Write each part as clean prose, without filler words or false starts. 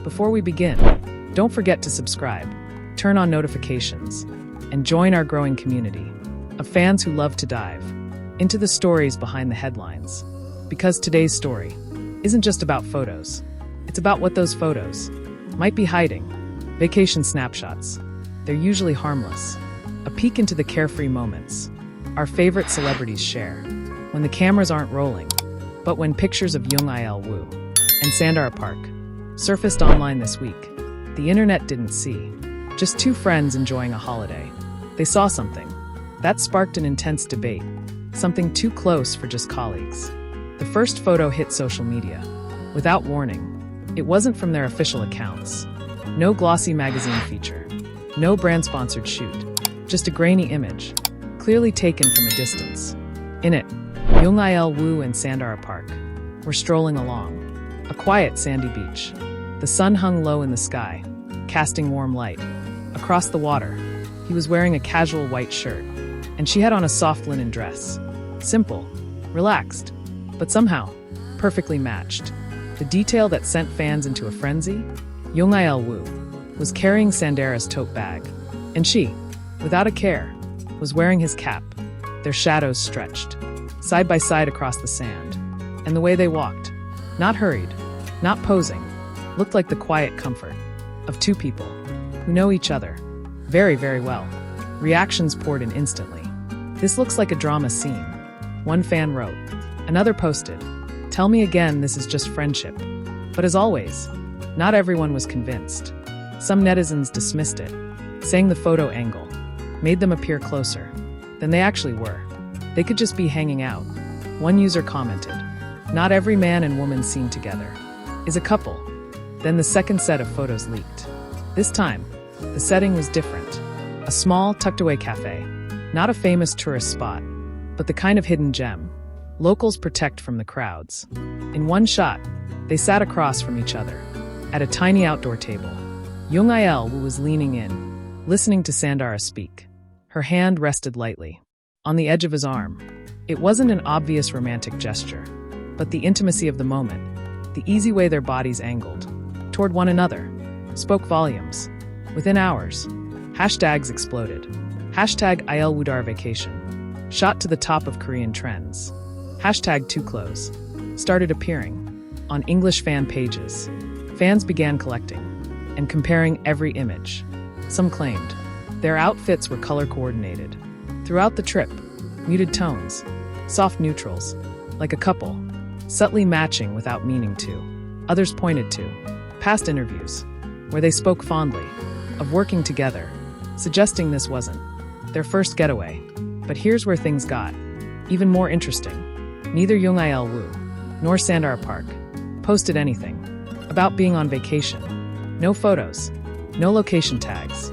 Before we begin, don't forget to subscribe, turn on notifications, and join our growing community of fans who love to dive into the stories behind the headlines. Because today's story isn't just about photos, it's about what those photos might be hiding. Vacation snapshots. They're usually harmless. A peek into the carefree moments our favorite celebrities share when the cameras aren't rolling. But when pictures of Jung Woo and Sandara Park surfaced online this week, the internet didn't see just two friends enjoying a holiday. They saw something that sparked an intense debate, something too close for just colleagues. The first photo hit social media without warning. It wasn't from their official accounts. No glossy magazine feature, no brand-sponsored shoot, just a grainy image, clearly taken from a distance. In it, Jung Woo and Sandara Park were strolling along a quiet sandy beach. The sun hung low in the sky, casting warm light. Across the water, he was wearing a casual white shirt, and she had on a soft linen dress. Simple, relaxed, but somehow perfectly matched. The detail that sent fans into a frenzy? Jung Woo was carrying Sandara's tote bag, and she, without a care, was wearing his cap. Their shadows stretched, side by side across the sand, and the way they walked, not hurried, not posing, looked like the quiet comfort of two people who know each other very, very well. Reactions poured in instantly. "This looks like a drama scene," one fan wrote. Another posted, "Tell me again this is just friendship." But as always, not everyone was convinced. Some netizens dismissed it, saying the photo angle made them appear closer than they actually were. They could just be hanging out. One user commented, "Not every man and woman seen together is a couple." Then the second set of photos leaked. This time, the setting was different. A small, tucked-away cafe, not a famous tourist spot, but the kind of hidden gem locals protect from the crowds. In one shot, they sat across from each other at a tiny outdoor table. Jung Woo was leaning in, listening to Sandara speak. Her hand rested lightly on the edge of his arm. It wasn't an obvious romantic gesture, but the intimacy of the moment, the easy way their bodies angled toward one another, spoke volumes. Within hours, hashtags exploded. Hashtag ILWudar vacation shot to the top of Korean trends. Hashtag too close started appearing on English fan pages. Fans began collecting and comparing every image. Some claimed their outfits were color coordinated. Throughout the trip, muted tones, soft neutrals, like a couple, subtly matching without meaning to. Others pointed to past interviews where they spoke fondly of working together, suggesting this wasn't their first getaway. But here's where things got even more interesting. Neither Jung Woo nor Sandara Park posted anything about being on vacation. No photos, no location tags,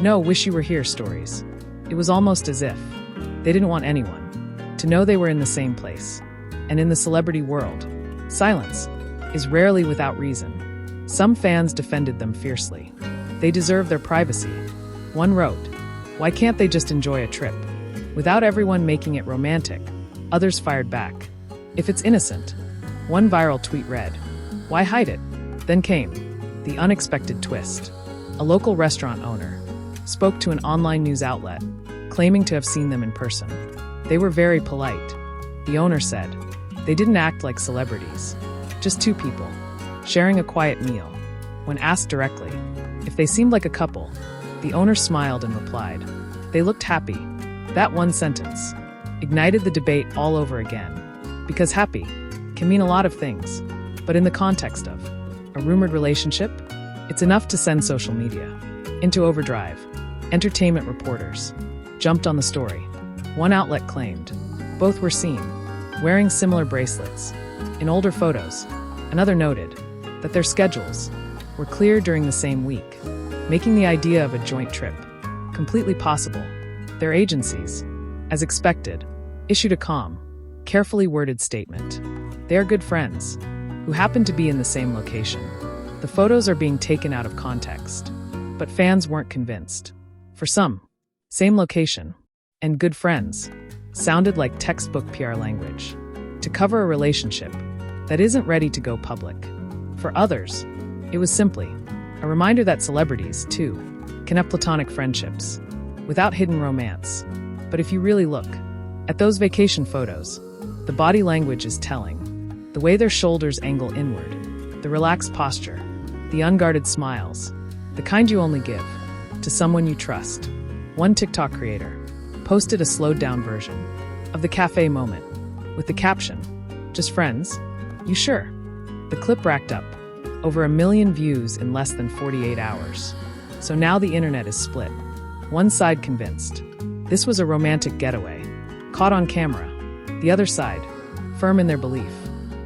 no wish you were here stories. It was almost as if they didn't want anyone to know they were in the same place. And in the celebrity world, silence is rarely without reason. Some fans defended them fiercely. They deserve their privacy. One wrote, "Why can't they just enjoy a trip without everyone making it romantic?" Others fired back, "If it's innocent." One viral tweet read, "Why hide it?" Then came the unexpected twist. A local restaurant owner spoke to an online news outlet, claiming to have seen them in person. They were very polite. The owner said, they didn't act like celebrities, just two people, sharing a quiet meal. When asked directly if they seemed like a couple, the owner smiled and replied, "They looked happy." That one sentence ignited the debate all over again, because happy can mean a lot of things, but in the context of a rumored relationship, it's enough to send social media into overdrive. Entertainment reporters jumped on the story. One outlet claimed both were seen wearing similar bracelets in older photos. Another noted that their schedules were clear during the same week, making the idea of a joint trip completely possible. Their agencies, as expected, issued a calm, carefully worded statement. They are good friends who happen to be in the same location. The photos are being taken out of context, but fans weren't convinced. For some, same location and good friends sounded like textbook PR language to cover a relationship that isn't ready to go public. For others, It was simply a reminder that celebrities, too, can have platonic friendships without hidden romance. But if you really look at those vacation photos, the body language is telling. The way their shoulders angle inward, the relaxed posture, the unguarded smiles, the kind you only give to someone you trust. One TikTok creator posted a slowed-down version of the cafe moment with the caption, "Just friends? You sure?" The clip racked up over 1 million views in less than 48 hours. So now the internet is split. One side convinced this was a romantic getaway, caught on camera. The other side, firm in their belief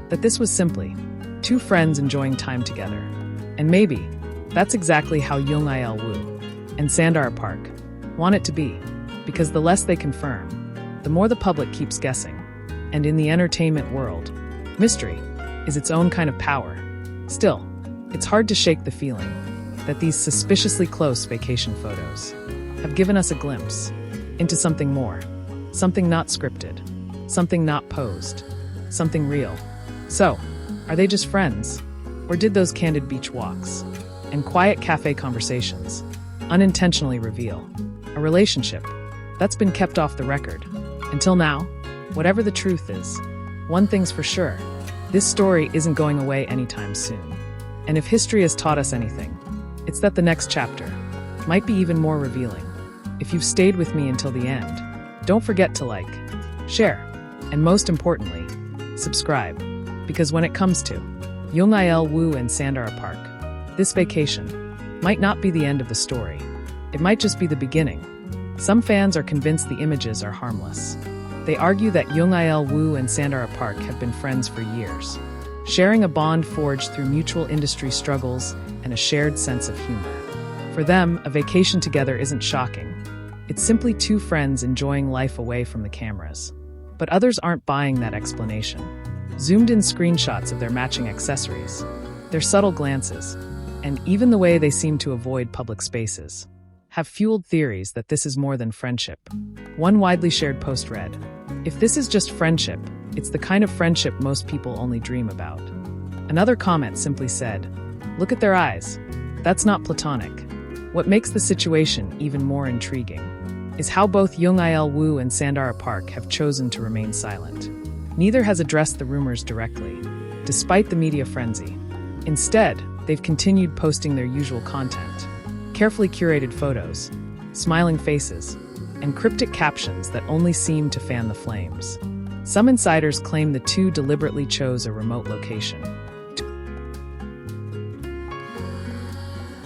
that this was simply two friends enjoying time together. And maybe that's exactly how Jung Woo and Sandara Park want it to be, because the less they confirm, the more the public keeps guessing. And in the entertainment world, mystery is its own kind of power. Still, it's hard to shake the feeling that these suspiciously close vacation photos have given us a glimpse into something more, something not scripted, something not posed, something real. So, are they just friends? Or did those candid beach walks and quiet cafe conversations unintentionally reveal a relationship that's been kept off the record? Until now, whatever the truth is, one thing's for sure, this story isn't going away anytime soon. And if history has taught us anything, it's that the next chapter might be even more revealing. If you've stayed with me until the end, don't forget to like, share, and most importantly, subscribe. Because when it comes to Jung Woo and Sandara Park, this vacation might not be the end of the story. It might just be the beginning. Some fans are convinced the images are harmless. They argue that Jung Woo and Sandara Park have been friends for years, sharing a bond forged through mutual industry struggles and a shared sense of humor. For them, a vacation together isn't shocking. It's simply two friends enjoying life away from the cameras. But others aren't buying that explanation. Zoomed-in screenshots of their matching accessories, their subtle glances, and even the way they seem to avoid public spaces have fueled theories that this is more than friendship. One widely shared post read, "If this is just friendship, it's the kind of friendship most people only dream about." Another comment simply said, "Look at their eyes. That's not platonic." What makes the situation even more intriguing is how both Jung Woo and Sandara Park have chosen to remain silent. Neither has addressed the rumors directly, despite the media frenzy. Instead, they've continued posting their usual content, carefully curated photos, smiling faces, and cryptic captions that only seem to fan the flames. Some insiders claim the two deliberately chose a remote location,